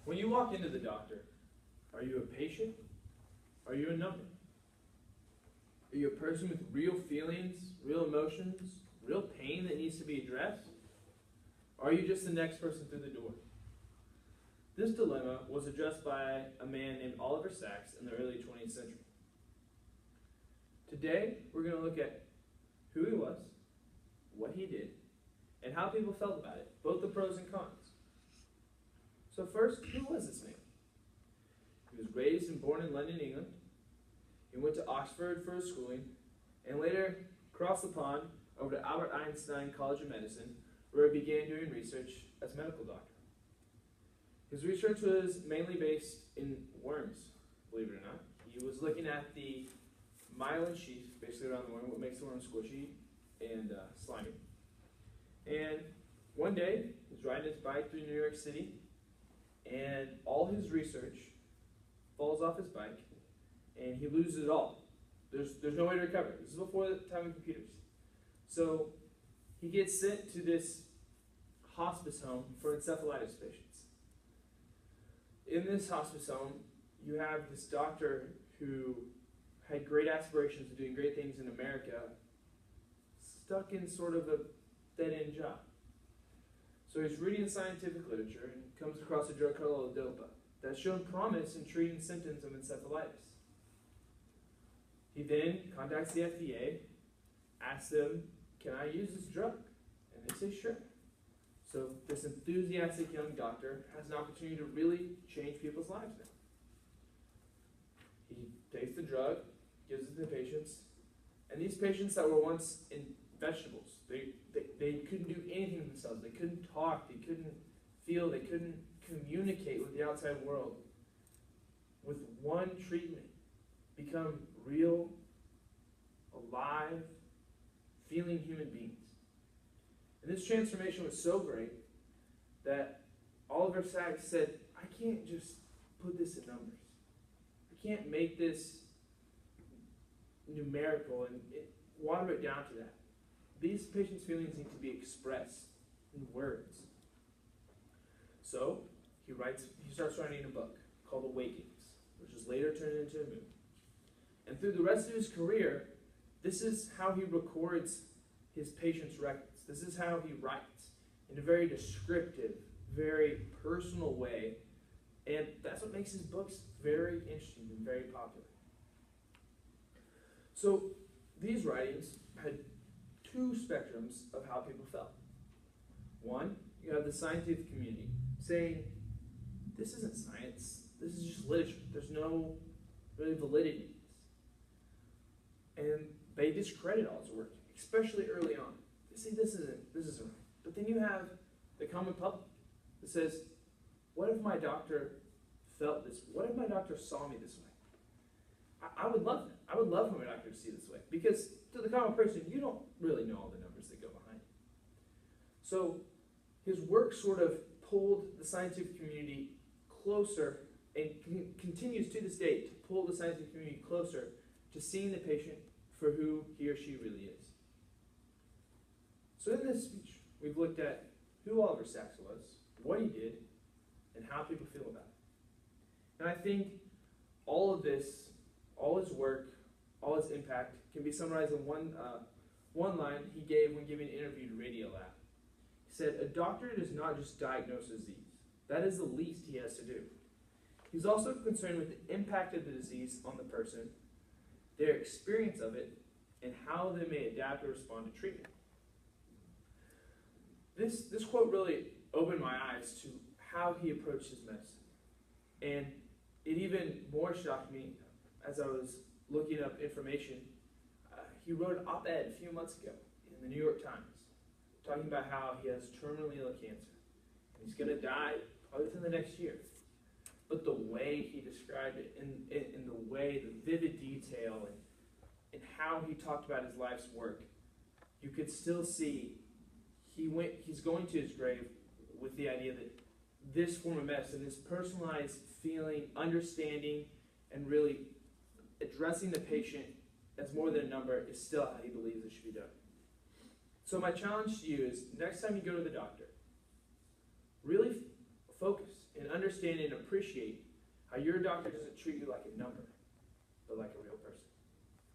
When you walk into the doctor, are you a patient? Are you a number? Are you a person with real feelings, real emotions, real pain that needs to be addressed? Or are you just the next person through the door? This dilemma was addressed by a man named Oliver Sacks in the early 20th century. Today, we're going to look at who he was, what he did, and how people felt about it, both the pros and cons. So first, who was this man? He was raised and born in London, England. He went to Oxford for his schooling, and later crossed the pond over to Albert Einstein College of Medicine, where he began doing research as a medical doctor. His research was mainly based in worms, believe it or not. He was looking at the myelin sheath, basically around the worm, what makes the worm squishy and slimy. And one day, he was riding his bike through New York City, and all his research falls off his bike, and he loses it all. There's no way to recover. This is before the time of computers. So he gets sent to this hospice home for encephalitis patients. In this hospice home, you have this doctor who had great aspirations of doing great things in America, stuck in sort of a dead-end job. So he's reading scientific literature and comes across a drug called L-Dopa that's shown promise in treating symptoms of encephalitis. He then contacts the FDA, asks them, "Can I use this drug?" And they say, "Sure." So this enthusiastic young doctor has an opportunity to really change people's lives now. He takes the drug, gives it to the patients, and these patients that were once in vegetables, they couldn't do anything for themselves. They couldn't talk, they couldn't feel, they couldn't communicate with the outside world. With one treatment, become real, alive, feeling human beings. And this transformation was so great that Oliver Sacks said, "I can't just put this in numbers. I can't make this numerical and water it down to that. These patients' feelings need to be expressed in words." So he starts writing a book called Awakenings, which was later turned into a movie. And through the rest of his career, this is how he records his patients' records. This is how he writes, in a very descriptive, very personal way. And that's what makes his books very interesting and very popular. So these writings had two spectrums of how people felt. One, you have the scientific community saying, "This isn't science, this is just literature. There's no really validity in this." And they discredit all his work, especially early on. They say this isn't right. But then you have the common public that says, "What if my doctor felt this? What if my doctor saw me this way?" I would love that. I would love for my doctor to see this way. Because to the common person, you don't really know all the numbers that go behind it. So his work sort of pulled the scientific community closer, and continues to this day to pull the scientific community closer to seeing the patient for who he or she really is. So in this speech, we've looked at who Oliver Sacks was, what he did, and how people feel about it. And I think all of this, all his work, all his impact, can be summarized in one line he gave when giving an interview to Radiolab. He said, "A doctor does not just diagnose a disease. That is the least he has to do. He's also concerned with the impact of the disease on the person, their experience of it, and how they may adapt or respond to treatment." This quote really opened my eyes to how he approached his medicine. And it even more shocked me as I was looking up information. He wrote an op-ed a few months ago in the New York Times talking about how he has terminally ill cancer. And he's going to die probably within the next year. But the way he described it, in the way, the vivid detail, and how he talked about his life's work, you could still see he's going to his grave with the idea that this form of medicine, this personalized feeling, understanding, and really addressing the patient as more than a number is still how he believes it should be done. So my challenge to you is, next time you go to the doctor, really focus and understand and appreciate how your doctor doesn't treat you like a number.